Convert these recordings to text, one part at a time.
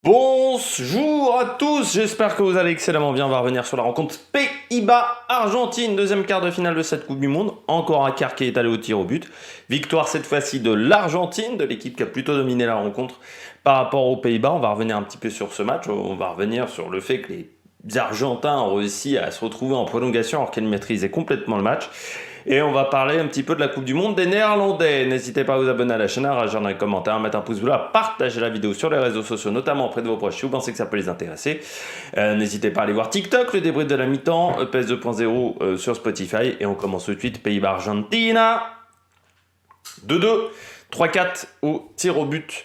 Bonjour à tous, j'espère que vous allez excellemment bien. On va revenir sur la rencontre Pays-Bas-Argentine, deuxième quart de finale de cette Coupe du Monde. Encore un quart qui est allé au tir au but. Victoire cette fois-ci de l'Argentine, de l'équipe qui a plutôt dominé la rencontre par rapport aux Pays-Bas. On va revenir un petit peu sur ce match. On va revenir sur le fait que les Argentins ont réussi à se retrouver en prolongation alors qu'ils maîtrisaient complètement le match. Et on va parler un petit peu de la Coupe du Monde des Néerlandais. N'hésitez pas à vous abonner à la chaîne, à réagir dans les commentaires, à mettre un pouce bleu, à partager la vidéo sur les réseaux sociaux, notamment auprès de vos proches si vous pensez que ça peut les intéresser. N'hésitez pas à aller voir TikTok, le débrief de la mi-temps, EPS 2.0 sur Spotify. Et on commence tout de suite, Pays-Bas-Argentine. 2-2, 3-4 au tir au but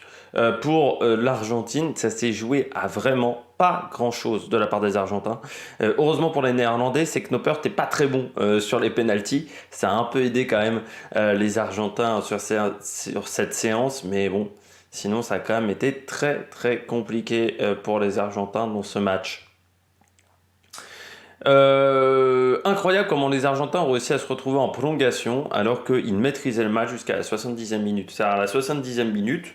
pour l'Argentine. Ça s'est joué à vraiment pas grand chose de la part des Argentins. Heureusement pour les Néerlandais, c'est que Noppert n'est pas très bon sur les pénaltys. Ça a un peu aidé quand même les Argentins sur cette séance, mais bon, sinon ça a quand même été très très compliqué pour les Argentins dans ce match. Incroyable comment les Argentins ont réussi à se retrouver en prolongation alors qu'ils maîtrisaient le match jusqu'à la 70e minute. C'est-à-dire à la 70e minute,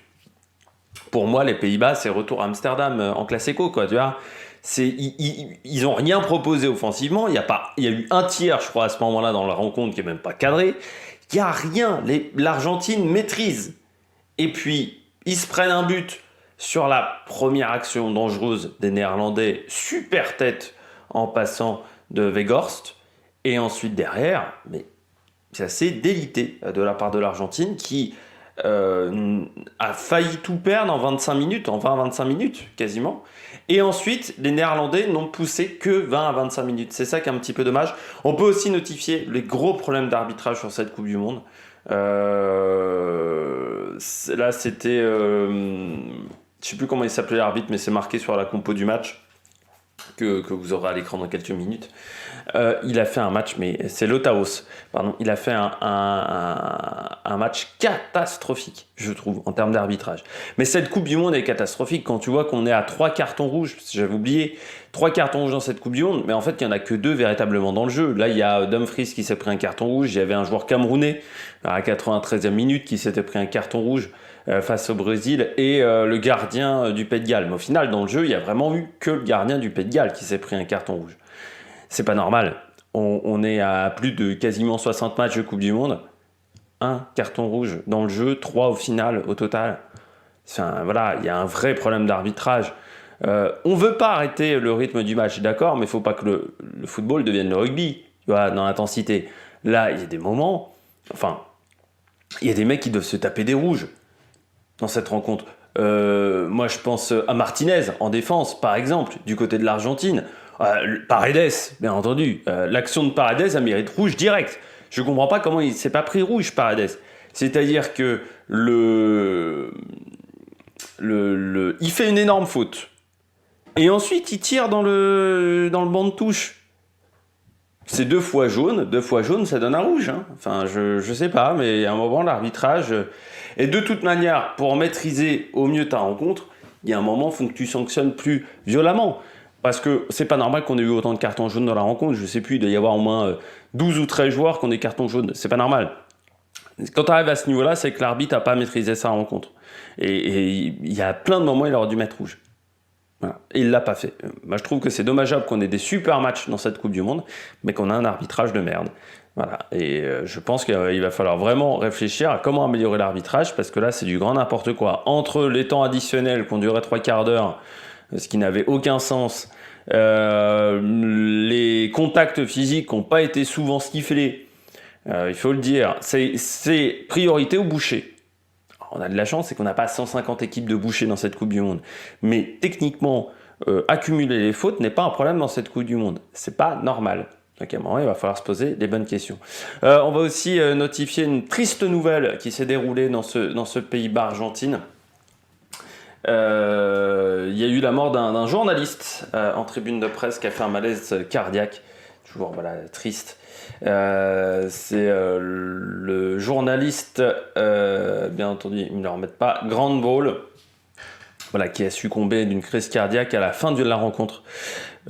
pour moi, les Pays-Bas, c'est retour à Amsterdam en Classico, quoi, tu vois. Ils ont rien proposé offensivement. Il y a eu un tiers, je crois, à ce moment-là dans la rencontre qui est même pas cadré. Il y a rien. L'Argentine maîtrise. Et puis, ils se prennent un but sur la première action dangereuse des Néerlandais, super tête en passant de Weghorst. Et ensuite, derrière, mais c'est assez délité de la part de l'Argentine qui a failli tout perdre en 25 minutes, en 20-25 minutes quasiment. Et ensuite, les Néerlandais n'ont poussé que 20 à 25 minutes. C'est ça qui est un petit peu dommage. On peut aussi notifier les gros problèmes d'arbitrage sur cette Coupe du Monde. Là, c'était... je sais plus comment il s'appelait l'arbitre, mais c'est marqué sur la compo du match que vous aurez à l'écran dans quelques minutes. Il a fait un match, mais c'est Lotaos, pardon, il a fait un match catastrophique, je trouve, en termes d'arbitrage. Mais cette Coupe du Monde est catastrophique quand tu vois qu'on est à 3 cartons rouges, j'avais oublié, 3 cartons rouges dans cette Coupe du Monde, mais en fait, il n'y en a que 2 véritablement dans le jeu. Là, il y a Dumfries qui s'est pris un carton rouge, il y avait un joueur camerounais à la 93e minute qui s'était pris un carton rouge face au Brésil et le gardien du Pays de Galles. Mais au final, dans le jeu, il y a vraiment eu que le gardien du Pays de Galles qui s'est pris un carton rouge. C'est pas normal. On est à plus de quasiment 60 matchs de Coupe du Monde. Un carton rouge dans le jeu, 3 au final, au total. Voilà, il y a un vrai problème d'arbitrage. On veut pas arrêter le rythme du match, d'accord, mais il faut pas que le football devienne le rugby, tu vois, dans l'intensité. Là, il y a des moments, enfin, il y a des mecs qui doivent se taper des rouges dans cette rencontre. Moi, je pense à Martinez en défense, par exemple, du côté de l'Argentine. Paredes, bien entendu. L'action de Paredes, elle mérite rouge direct. Je comprends pas comment il s'est pas pris rouge, Paredes. C'est-à-dire que il fait une énorme faute. Et ensuite, il tire dans le banc de touche. C'est 2 fois jaune. 2 fois jaune, ça donne un rouge. Hein. Enfin, je sais pas, mais à un moment, l'arbitrage... Et de toute manière, pour maîtriser au mieux ta rencontre, il y a un moment, il faut que tu sanctionnes plus violemment. Parce que c'est pas normal qu'on ait eu autant de cartons jaunes dans la rencontre. Je sais plus, il doit y avoir au moins 12 ou 13 joueurs qui ont des cartons jaunes. C'est pas normal. Quand tu arrives à ce niveau-là, c'est que l'arbitre n'a pas maîtrisé sa rencontre. Et il y a plein de moments, il aurait dû mettre rouge. Voilà. Et il l'a pas fait. Moi, je trouve que c'est dommageable qu'on ait des super matchs dans cette Coupe du Monde, mais qu'on a un arbitrage de merde. Voilà. Et je pense qu'il va falloir vraiment réfléchir à comment améliorer l'arbitrage, parce que là, c'est du grand n'importe quoi. Entre les temps additionnels qui ont duré 3 quarts d'heure, ce qui n'avait aucun sens, les contacts physiques qui n'ont pas été souvent sifflés, il faut le dire, c'est priorité au boucher. On a de la chance, c'est qu'on n'a pas 150 équipes de bouchers dans cette Coupe du Monde. Mais techniquement, accumuler les fautes n'est pas un problème dans cette Coupe du Monde. C'est pas normal. Donc à un moment, il va falloir se poser les bonnes questions. On va aussi notifier une triste nouvelle qui s'est déroulée dans ce Pays-Bas-Argentine. Il y a eu la mort d'un journaliste en tribune de presse qui a fait un malaise cardiaque. Toujours voilà, triste. C'est le journaliste, bien entendu, ils ne me le remettent pas, Grand Ball. voilà, qui a succombé d'une crise cardiaque à la fin de la rencontre.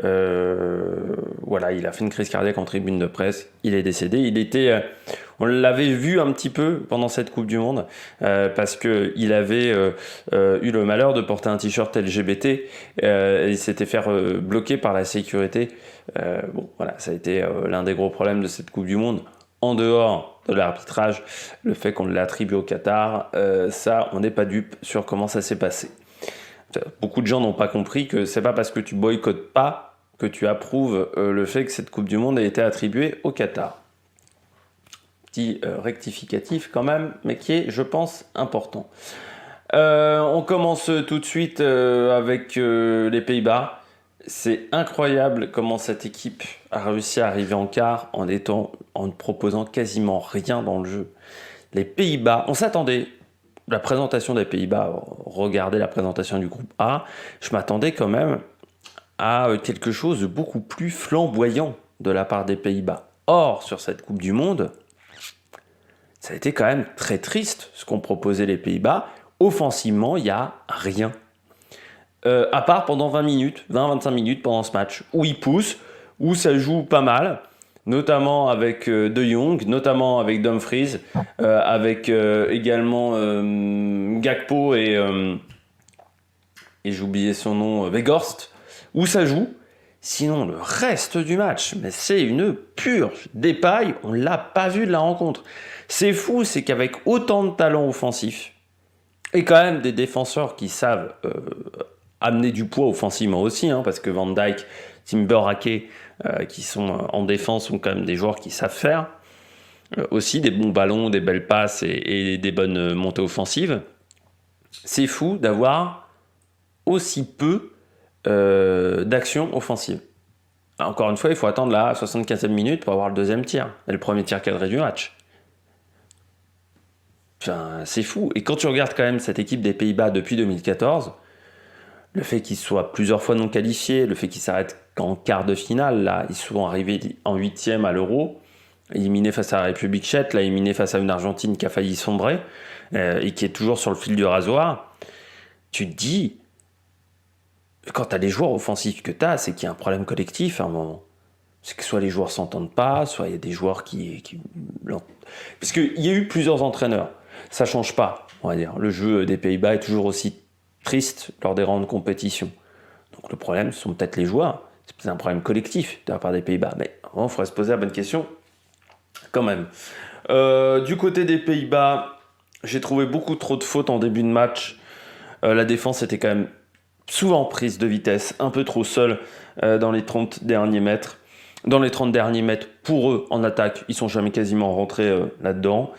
Voilà, il a fait une crise cardiaque en tribune de presse, il est décédé. Il était, on l'avait vu un petit peu pendant cette Coupe du Monde, parce qu'il avait eu le malheur de porter un t-shirt LGBT, et il s'était fait bloquer par la sécurité. Bon, voilà, ça a été l'un des gros problèmes de cette Coupe du Monde. En dehors de l'arbitrage, le fait qu'on l'ait attribué au Qatar, ça, on n'est pas dupe sur comment ça s'est passé. Beaucoup de gens n'ont pas compris que c'est pas parce que tu boycottes pas que tu approuves le fait que cette Coupe du Monde ait été attribuée au Qatar. Petit rectificatif quand même, mais qui est, je pense, important. On commence tout de suite avec les Pays-Bas. C'est incroyable comment cette équipe a réussi à arriver en quart en ne proposant quasiment rien dans le jeu. Les Pays-Bas, on s'attendait. La présentation des Pays-Bas, regardez la présentation du groupe A, je m'attendais quand même à quelque chose de beaucoup plus flamboyant de la part des Pays-Bas. Or, sur cette Coupe du Monde, ça a été quand même très triste ce qu'ont proposé les Pays-Bas. Offensivement, il n'y a rien. À part pendant 20-25 minutes pendant ce match, où ils poussent, où ça joue pas mal, notamment avec De Jong, notamment avec Dumfries, avec également Gakpo et j'ai oublié son nom, Weghorst, où ça joue. Sinon, le reste du match, mais c'est une purge. Depay, on l'a pas vu de la rencontre. C'est fou, c'est qu'avec autant de talent offensif, et quand même des défenseurs qui savent amener du poids offensivement aussi, parce que Van Dijk, Timber, Ake, qui sont en défense, sont quand même des joueurs qui savent faire. Aussi des bons ballons, des belles passes et des bonnes montées offensives. C'est fou d'avoir aussi peu d'action offensive. Encore une fois, il faut attendre la 75e minute pour avoir le deuxième tir, et le premier tir cadré du match. Enfin, c'est fou. Et quand tu regardes quand même cette équipe des Pays-Bas depuis 2014, le fait qu'ils soient plusieurs fois non qualifiés, le fait qu'ils s'arrêtent qu'en quart de finale, là, ils sont arrivés en 8e à l'Euro, éliminés face à la République tchèque, là, éliminés face à une Argentine qui a failli sombrer, et qui est toujours sur le fil du rasoir, tu te dis, quand tu as les joueurs offensifs que tu as, c'est qu'il y a un problème collectif à un moment. C'est que soit les joueurs s'entendent pas, soit il y a des joueurs qui... Parce qu'il y a eu plusieurs entraîneurs. Ça change pas, on va dire. Le jeu des Pays-Bas est toujours aussi triste lors des rangs de compétition. Donc le problème, ce sont peut-être les joueurs. C'est un problème collectif de la part des Pays-Bas. Mais il faudrait se poser la bonne question quand même. Du côté des Pays-Bas, j'ai trouvé beaucoup trop de fautes en début de match. La défense était quand même souvent prise de vitesse, un peu trop seule dans les 30 derniers mètres. Dans les 30 derniers mètres, pour eux, en attaque, ils sont jamais quasiment rentrés là-dedans.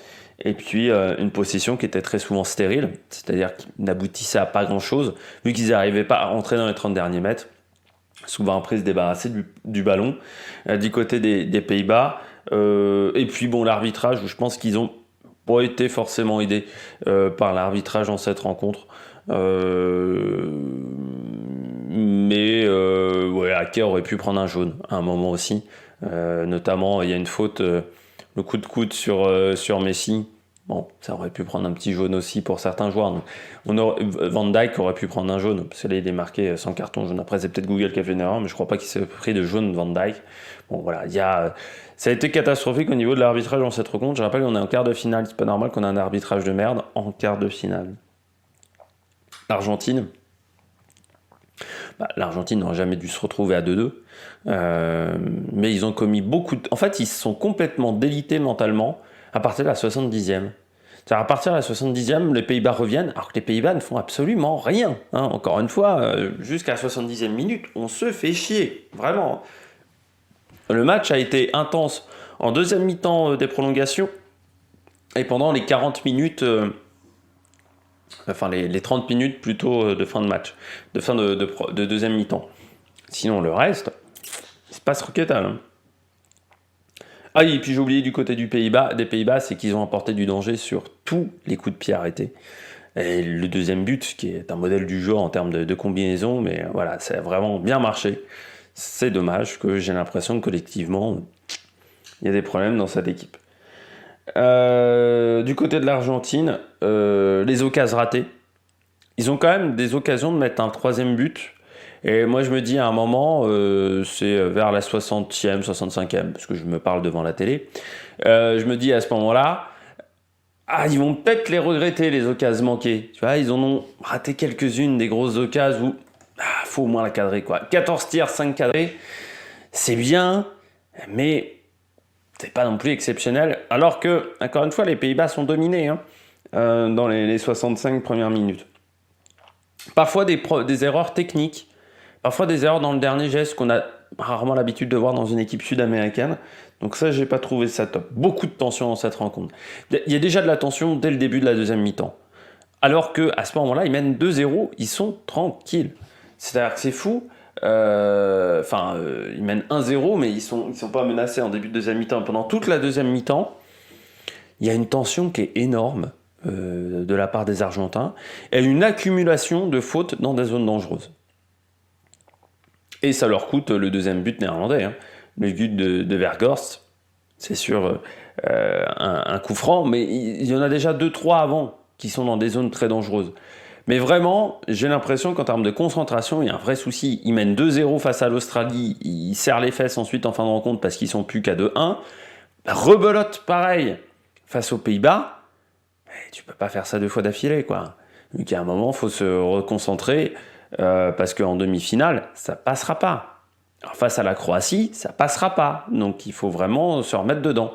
Et puis, une possession qui était très souvent stérile, c'est-à-dire qui n'aboutissait à pas grand-chose, vu qu'ils n'arrivaient pas à rentrer dans les 30 derniers mètres. Souvent après se débarrasser du ballon du côté des Pays-Bas. Et puis, bon, l'arbitrage, où je pense qu'ils n'ont pas été forcément aidés par l'arbitrage dans cette rencontre. Mais ouais, Ake aurait pu prendre un jaune à un moment aussi. Notamment, il y a une faute, le coup de coude sur Messi. Bon, ça aurait pu prendre un petit jaune aussi pour certains joueurs. Donc, Van Dijk aurait pu prendre un jaune, parce qu'il est marqué sans carton jaune. Après, c'est peut-être Google qui a fait une erreur, mais je crois pas qu'il s'est pris de jaune Van Dijk. Bon, voilà, ça a été catastrophique au niveau de l'arbitrage dans cette rencontre. Je rappelle qu'on est en quart de finale. C'est pas normal qu'on ait un arbitrage de merde en quart de finale. L'Argentine n'aurait jamais dû se retrouver à 2-2. Mais ils ont commis beaucoup de... En fait, ils se sont complètement délités mentalement à partir de la 70e. C'est-à-dire à partir de la 70e, les Pays-Bas reviennent, alors que les Pays-Bas ne font absolument rien. Encore une fois, jusqu'à la 70e minute, on se fait chier. Vraiment. Le match a été intense en deuxième mi-temps des prolongations. Et pendant les 40 minutes... les 30 minutes plutôt de fin de match, de fin de deuxième mi-temps. Sinon, le reste, c'est pas scroquetal. Ah oui, et puis j'ai oublié du côté des Pays-Bas, c'est qu'ils ont apporté du danger sur tous les coups de pied arrêtés. Et le deuxième but, qui est un modèle du jeu en termes de combinaison, mais voilà, ça a vraiment bien marché. C'est dommage que j'ai l'impression que collectivement, il y a des problèmes dans cette équipe. Du côté de l'Argentine, les occasions ratées. ils ont quand même des occasions de mettre un troisième but. Et moi, je me dis à un moment, c'est vers la 60e, 65e, parce que je me parle devant la télé. Je me dis à ce moment-là, ils vont peut-être les regretter, les occasions manquées. Tu vois, ils en ont raté quelques-unes, des grosses occasions où faut au moins la cadrer, quoi. 14 tirs, 5 cadrés, c'est bien, mais c'est pas non plus exceptionnel. Alors que, encore une fois, les Pays-Bas sont dominés dans les 65 premières minutes. Parfois des erreurs techniques, parfois des erreurs dans le dernier geste qu'on a rarement l'habitude de voir dans une équipe sud-américaine. Donc ça, j'ai pas trouvé ça top. Beaucoup de tension dans cette rencontre. Il y a déjà de la tension dès le début de la deuxième mi-temps. Alors qu'à ce moment-là, ils mènent 2-0, ils sont tranquilles. C'est-à-dire que c'est fou. Ils mènent 1-0, mais ils sont pas menacés en début de deuxième mi-temps. Pendant toute la deuxième mi-temps, il y a une tension qui est énorme de la part des Argentins et une accumulation de fautes dans des zones dangereuses. Et ça leur coûte le deuxième but néerlandais. Le but de Weghorst, c'est sur un coup franc, mais il y en a déjà 2-3 avant qui sont dans des zones très dangereuses. Mais vraiment, j'ai l'impression qu'en termes de concentration, il y a un vrai souci. Ils mènent 2-0 face à l'Australie, ils serrent les fesses ensuite en fin de rencontre parce qu'ils sont plus qu'à 2-1. Rebelote pareil face aux Pays-Bas. Tu peux pas faire ça 2 fois d'affilée, quoi. Donc à un moment, il faut se reconcentrer parce qu'en demi-finale, ça passera pas. Alors, face à la Croatie, ça passera pas. Donc il faut vraiment se remettre dedans.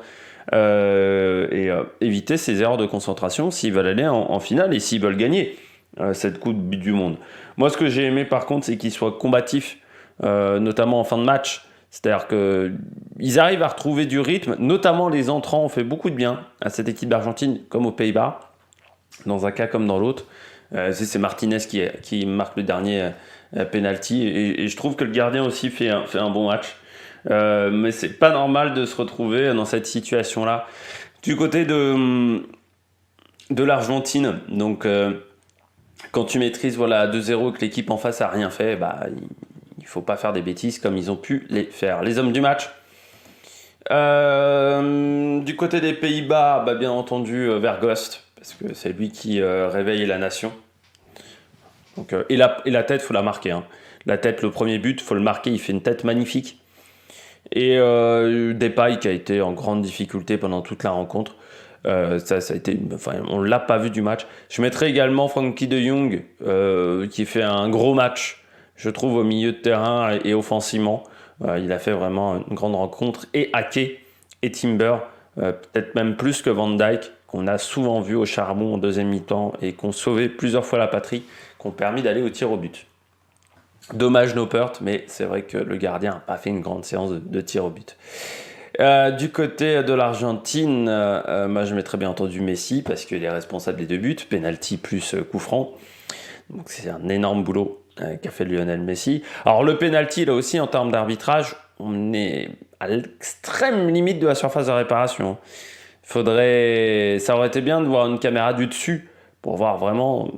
Et éviter ces erreurs de concentration s'ils veulent aller en finale et s'ils veulent gagner cette Coupe du Monde. Moi, ce que j'ai aimé par contre, c'est qu'ils soient combatifs, notamment en fin de match. C'est-à-dire qu'ils arrivent à retrouver du rythme, notamment les entrants ont fait beaucoup de bien à cette équipe d'Argentine, comme aux Pays-Bas, dans un cas comme dans l'autre. C'est Martinez qui marque le dernier penalty, et je trouve que le gardien aussi fait un bon match. Mais c'est pas normal de se retrouver dans cette situation-là. Du côté de l'Argentine, donc quand tu maîtrises 2-0 que l'équipe en face a rien fait, il faut pas faire des bêtises comme ils ont pu les faire. Les hommes du match. Du côté des Pays-Bas, bien entendu Weghorst, parce que c'est lui qui réveille la nation. Donc, et la tête, faut la marquer. La tête, le premier but, faut le marquer. Il fait une tête magnifique. Et Depay qui a été en grande difficulté pendant toute la rencontre. Ça a été, on l'a pas vu du match. Je mettrai également Frenkie de Jong qui fait un gros match, je trouve, au milieu de terrain et offensivement. Il a fait vraiment une grande rencontre. Et Ake et Timber, peut-être même plus que Van Dijk, qu'on a souvent vu au charbon en deuxième mi-temps et qu'on sauvé plusieurs fois la patrie, qui ont permis d'aller au tir au but. Dommage Noppert, mais c'est vrai que le gardien n'a pas fait une grande séance de tir au but. Du côté de l'Argentine, moi je mettrais bien entendu Messi parce qu'il est responsable des 2 buts, penalty plus coup franc. Donc c'est un énorme boulot qu'a fait Lionel Messi. Alors le penalty là aussi en termes d'arbitrage, on est à l'extrême limite de la surface de réparation. Ça aurait été bien de voir une caméra du dessus pour voir vraiment.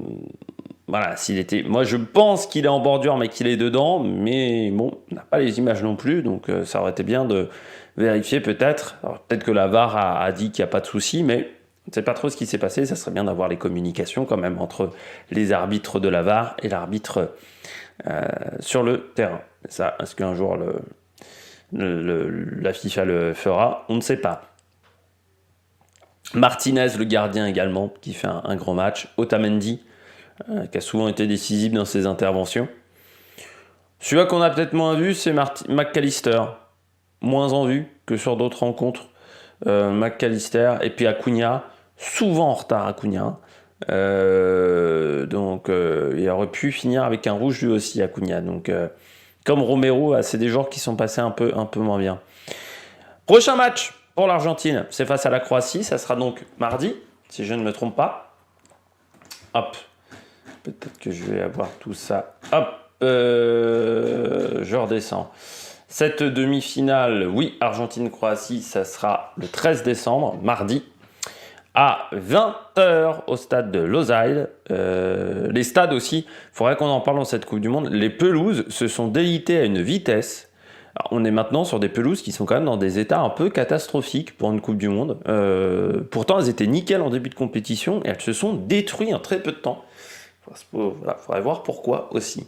S'il était. Moi, je pense qu'il est en bordure, mais qu'il est dedans. Mais bon, on n'a pas les images non plus, donc ça aurait été bien de vérifier peut-être. Alors, peut-être que la VAR a dit qu'il n'y a pas de souci, mais on ne sait pas trop ce qui s'est passé. Ça serait bien d'avoir les communications quand même entre les arbitres de la VAR et l'arbitre sur le terrain. Ça, est-ce qu'un jour la FIFA le fera? On ne sait pas. Martinez, le gardien également, qui fait un grand match. Otamendi, qui a souvent été décisif dans ses interventions. Celui-là qu'on a peut-être moins vu, c'est McAllister. Moins en vue que sur d'autres rencontres. McAllister et puis Acuna, souvent en retard Acuna. Donc il aurait pu finir avec un rouge lui aussi Acuna. Donc comme Romero, c'est des joueurs qui sont passés un peu moins bien. Prochain match pour l'Argentine, c'est face à la Croatie. Ça sera donc mardi, si je ne me trompe pas. Hop. Peut-être que je vais avoir tout ça. Hop, je redescends. Cette demi-finale, oui, Argentine-Croatie, ça sera le 13 décembre, mardi, à 20h au stade de Losail. Les stades aussi, il faudrait qu'on en parle dans cette Coupe du Monde. Les pelouses se sont délitées à une vitesse. Alors, on est maintenant sur des pelouses qui sont quand même dans des états un peu catastrophiques pour une Coupe du Monde. Pourtant, elles étaient nickel en début de compétition et elles se sont détruites en très peu de temps. Voilà, faudrait voir pourquoi aussi.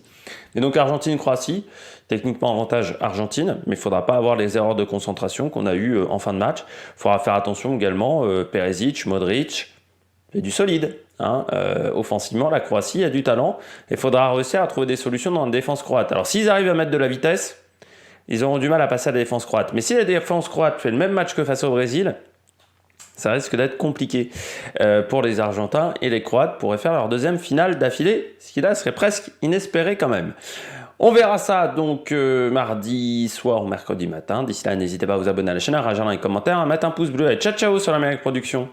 Et donc Argentine-Croatie, techniquement avantage Argentine, mais il ne faudra pas avoir les erreurs de concentration qu'on a eues en fin de match. Il faudra faire attention également, Perisic, Modric, et du solide. Offensivement, la Croatie a du talent. Il faudra réussir à trouver des solutions dans la défense croate. Alors s'ils arrivent à mettre de la vitesse, ils auront du mal à passer à la défense croate. Mais si la défense croate fait le même match que face au Brésil, ça risque d'être compliqué pour les Argentins, et les Croates pourraient faire leur deuxième finale d'affilée, ce qui là serait presque inespéré quand même. On verra ça donc mardi soir ou mercredi matin. D'ici là, n'hésitez pas à vous abonner à la chaîne, à réagir dans les commentaires, à mettre un pouce bleu et ciao ciao sur l'Amérique Production.